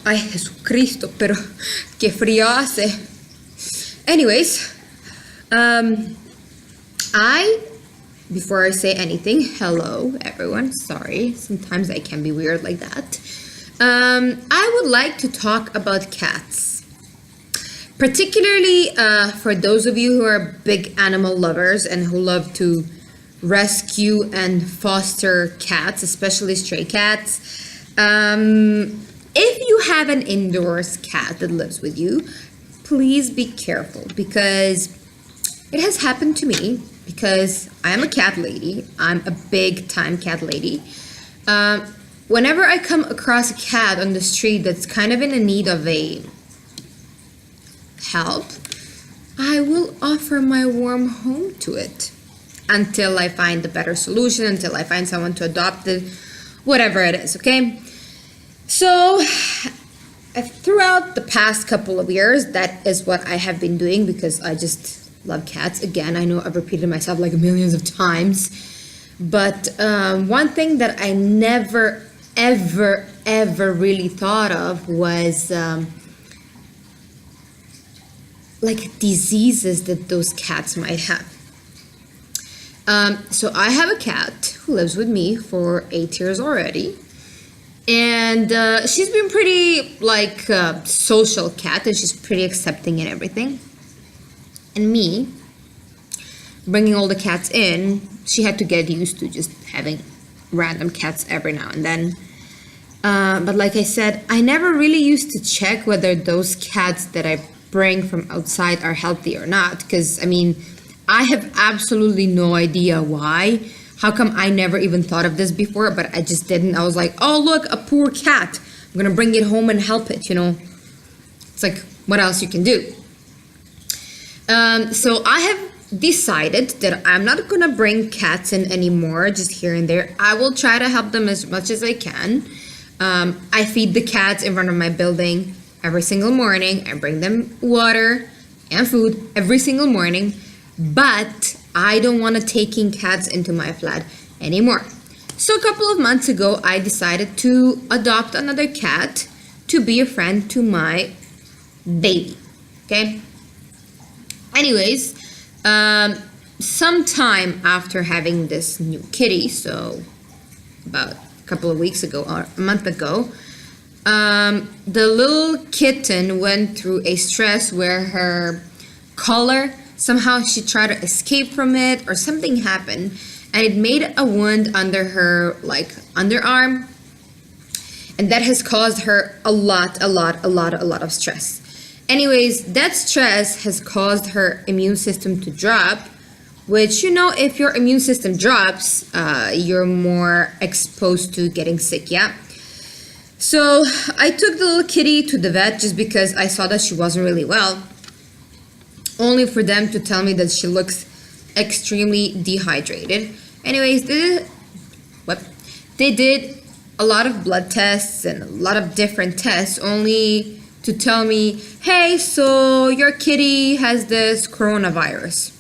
Ay, Jesucristo, pero qué frío hace. Anyways, before I say anything, hello everyone. Sorry, sometimes I can be weird like that. I would like to talk about cats. Particularly for those of you who are big animal lovers and who love to rescue and foster cats, especially stray cats. If you have an indoors cat that lives with you, please be careful because it has happened to me because I am a cat lady. I'm a big time cat lady. Whenever I come across a cat on the street that's kind of in a need of a help, I will offer my warm home to it until I find a better solution, until I find someone to adopt it, whatever it is, okay? So throughout the past couple of years, that is what I have been doing because I just love cats. Again, I know I've repeated myself like millions of times, but one thing that I never, ever really thought of was like diseases that those cats might have. So I have a cat who lives with me for 8 years already. And she's been pretty like social cat, and she's pretty accepting and everything. And me, bringing all the cats in, she had to get used to just having random cats every now and then. But like I said, I never really used to check whether those cats that I bring from outside are healthy or not. Because, I mean, I have absolutely no idea why. How come I never even thought of this before, but I just didn't. I was like, oh, look, a poor cat. I'm going to bring it home and help it, you know. It's like, what else you can do? So I have decided that I'm not going to bring cats in anymore, just here and there. I will try to help them as much as I can. I feed the cats in front of my building every single morning. I bring them water and food every single morning. But I don't want to taking cats into my flat anymore. So a couple of months ago, I decided to adopt another cat to be a friend to my baby. Okay? Anyways, sometime after having this new kitty, so about a couple of weeks ago or a month ago, the little kitten went through a stress where her collar, somehow she tried to escape from it or something happened and it made a wound under her like underarm, and that has caused her a lot of stress. Anyways, that stress has caused her immune system to drop, which, you know, if your immune system drops, you're more exposed to getting sick, yeah? So I took the little kitty to the vet just because I saw that she wasn't really well, only for them to tell me that she looks extremely dehydrated. Anyways, they did a lot of blood tests and a lot of different tests, only to tell me, hey, so your kitty has this coronavirus.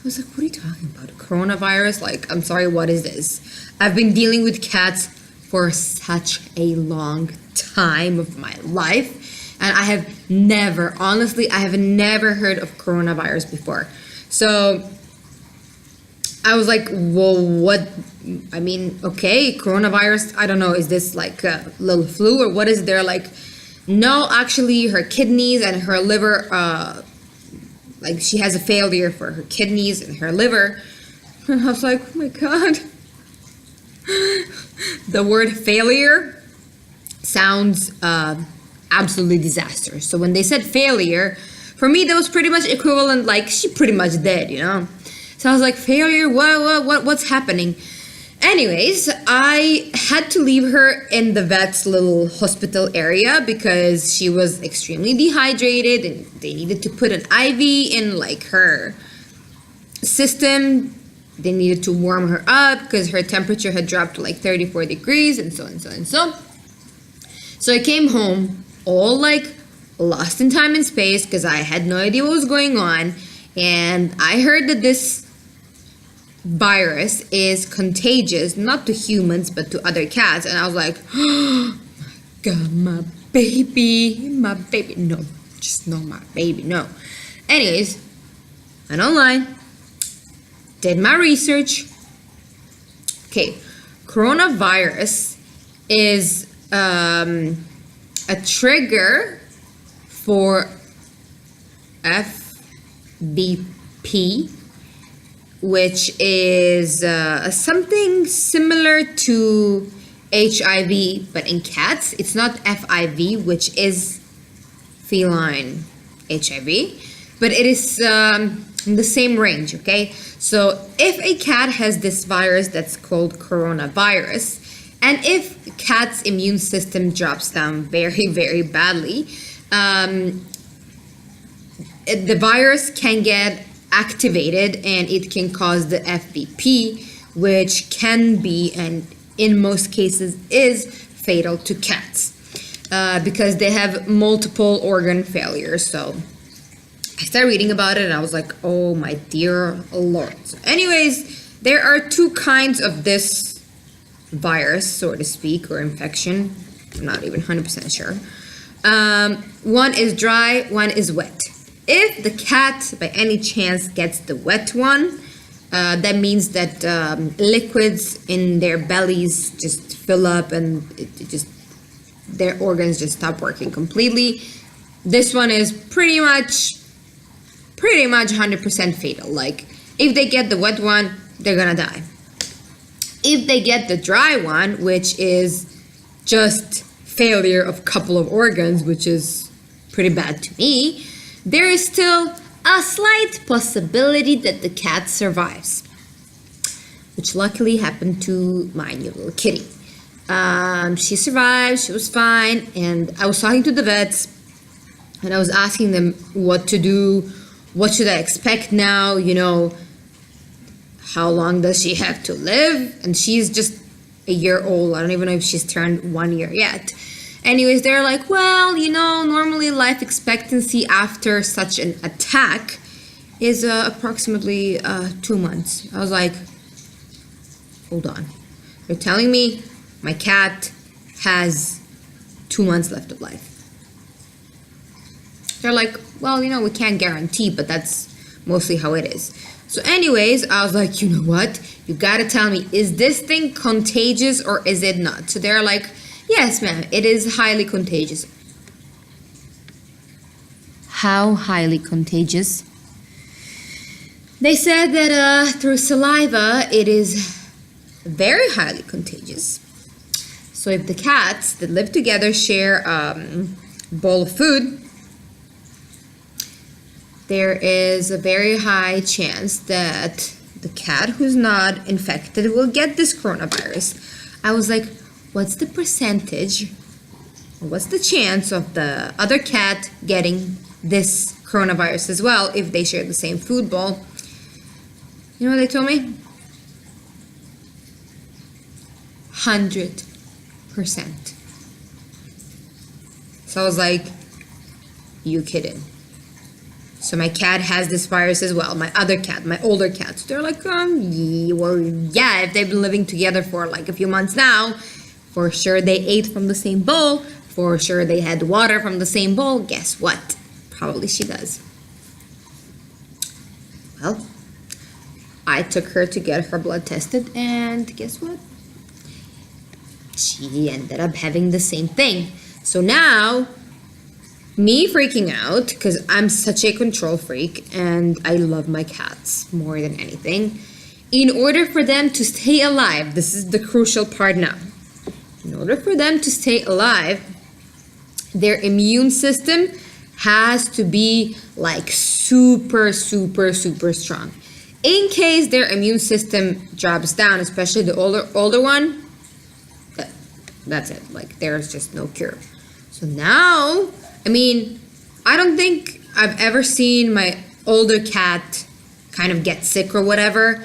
I was like, what are you talking about? Coronavirus? Like, I'm sorry, what is this? I've been dealing with cats for such a long time of my life. And I have never, honestly, I have never heard of coronavirus before. So I was like, well, what? I mean, okay, coronavirus, I don't know, is this like a little flu or what is there? Like, no, actually, her kidneys and her liver, like she has a failure for her kidneys and her liver. And I was like, oh my God. The word failure sounds absolutely disastrous. So when they said failure, for me that was pretty much equivalent, like she pretty much dead, you know. So I was like, failure, what's happening? Anyways, I had to leave her in the vet's little hospital area because she was extremely dehydrated and they needed to put an IV in like her system. They needed to warm her up because her temperature had dropped to like 34 degrees and so and so and so. So I came home all like lost in time and space because I had no idea what was going on. And I heard that this virus is contagious, not to humans, but to other cats. And I was like, oh my God, my baby, my baby. No, just not my baby, no. Anyways, went online, did my research. Okay, coronavirus is a trigger for FBP, which is something similar to HIV, but in cats. It's not FIV, which is feline HIV, but it is in the same range, okay? So if a cat has this virus that's called coronavirus, and if cat's immune system drops down very, very badly, the virus can get activated and it can cause the FBP, which can be, and in most cases is, fatal to cats because they have multiple organ failures. So I started reading about it and I was like, oh my dear Lord. So anyways, there are two kinds of this virus, so to speak, or infection. I'm not even 100% sure. One is dry, one is wet. If the cat by any chance gets the wet one, that means that liquids in their bellies just fill up and their organs just stop working completely. This one is pretty much 100% fatal. Like, if they get the wet one, they're gonna die. If they get the dry one, which is just failure of a couple of organs, which is pretty bad to me, there is still a slight possibility that the cat survives, which luckily happened to my new little kitty. She survived, she was fine, and I was talking to the vets, and I was asking them what to do, what should I expect now, you know, how long does she have to live? And she's just a year old. I don't even know if she's turned 1 year yet. Anyways, they're like, well, you know, normally life expectancy after such an attack is approximately 2 months. I was like, hold on. You're telling me my cat has 2 months left of life? They're like, well, you know, we can't guarantee, but that's mostly how it is. So anyways, I was like, you know what? You gotta tell me, is this thing contagious or is it not? So they're like, yes, ma'am, it is highly contagious. How highly contagious? They said that through saliva, it is very highly contagious. So if the cats that live together share a bowl of food, there is a very high chance that the cat who's not infected will get this coronavirus. I was like, what's the percentage, or what's the chance of the other cat getting this coronavirus as well if they share the same food bowl? You know what they told me? 100%. So I was like, you kidding? So my cat has this virus as well. My other cat, my older cats, they're like, yeah, if they've been living together for like a few months now, for sure they ate from the same bowl, for sure they had water from the same bowl. Guess what? Probably she does. Well, I took her to get her blood tested, and guess what? She ended up having the same thing. So now, me freaking out, because I'm such a control freak and I love my cats more than anything. In order for them to stay alive, this is the crucial part now. In order for them to stay alive, their immune system has to be like super, super, super strong. In case their immune system drops down, especially the older one, that's it. Like, there's just no cure. So now, I mean, I don't think I've ever seen my older cat kind of get sick or whatever,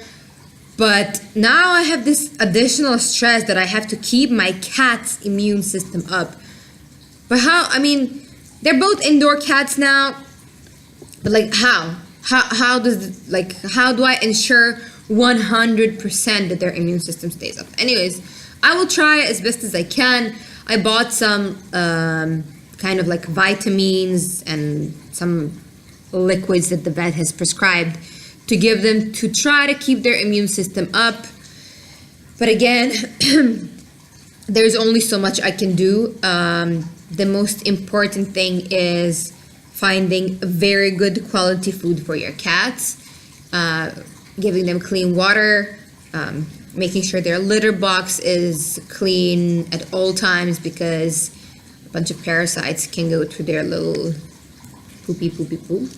but now I have this additional stress that I have to keep my cat's immune system up. But how? I mean, they're both indoor cats now, but like how do I ensure 100% that their immune system stays up? Anyways, I will try as best as I can. I bought some kind of like vitamins and some liquids that the vet has prescribed to give them to try to keep their immune system up. But again, there's only so much I can do. The most important thing is finding very good quality food for your cats, giving them clean water, making sure their litter box is clean at all times, because a bunch of parasites can go through their little poopy poop.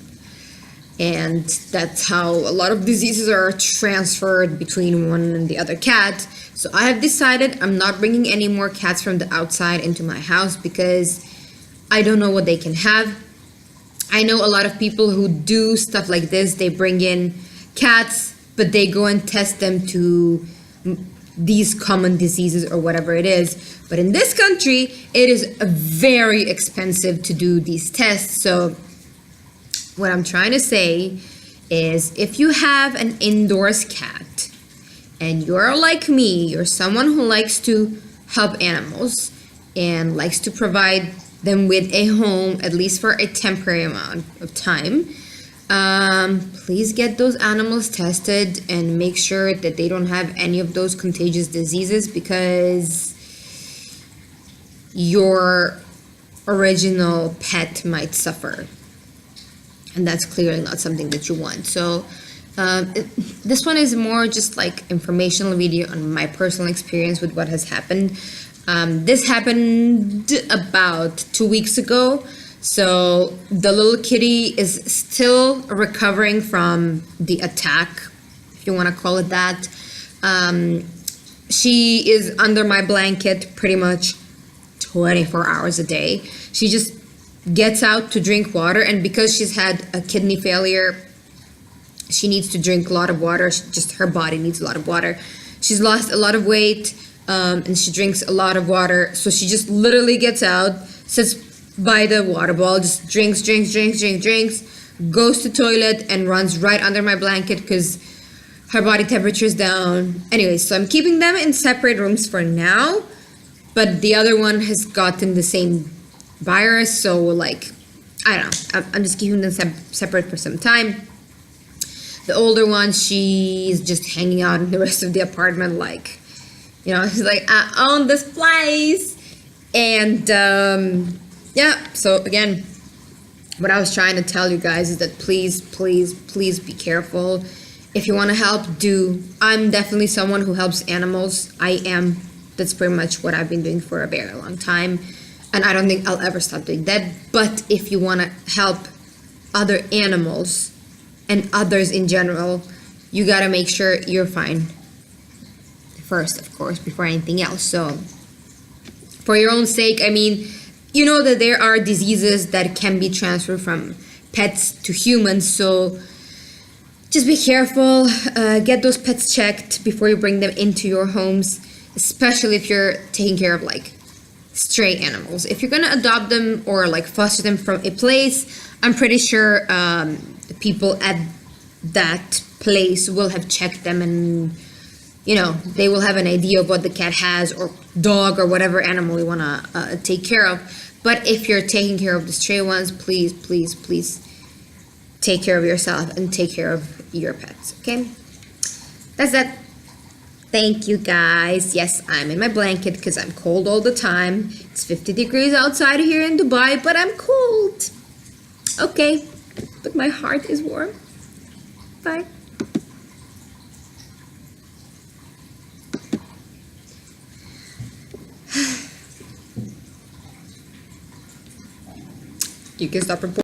And that's how a lot of diseases are transferred between one and the other cat. So I have decided I'm not bringing any more cats from the outside into my house, because I don't know what they can have. I know a lot of people who do stuff like this. They bring in cats, but they go and test them to these common diseases or whatever it is. But in this country, it is very expensive to do these tests. So what I'm trying to say is, if you have an indoors cat and you're like me, you're someone who likes to help animals and likes to provide them with a home, at least for a temporary amount of time, please get those animals tested and make sure that they don't have any of those contagious diseases, because your original pet might suffer. And that's clearly not something that you want. So this one is more just like informational video on my personal experience with what has happened. This happened about 2 weeks ago. So the little kitty is still recovering from the attack, if you want to call it that. She is under my blanket pretty much 24 hours a day. She just gets out to drink water, and because she's had a kidney failure, she needs to drink a lot of water. Just her body needs a lot of water. She's lost a lot of weight, and she drinks a lot of water. So she just literally gets out, sits by the water bowl, just drinks, goes to toilet and runs right under my blanket because her body temperature is down. Anyway, so I'm keeping them in separate rooms for now, but the other one has gotten the same virus, so like, I don't know, I'm just keeping them separate for some time. The older one, she's just hanging out in the rest of the apartment, like, you know, she's like, I own this place. And yeah, so again, what I was trying to tell you guys is that please be careful. If you want to help, do. I'm definitely someone who helps animals. I am. That's pretty much what I've been doing for a very long time. And I don't think I'll ever stop doing that. But if you want to help other animals and others in general, you got to make sure you're fine first, of course, before anything else. So for your own sake, I mean, you know that there are diseases that can be transferred from pets to humans. So just be careful. Get those pets checked before you bring them into your homes, especially if you're taking care of like stray animals. If you're gonna adopt them or like foster them from a place, I'm pretty sure the people at that place will have checked them, and you know, they will have an idea of what the cat has or dog or whatever animal you wanna take care of. But if you're taking care of the stray ones, please take care of yourself and take care of your pets, okay? That's that. Thank you, guys. Yes, I'm in my blanket because I'm cold all the time. It's 50 degrees outside here in Dubai, but I'm cold. Okay, but my heart is warm. Bye. You can stop recording.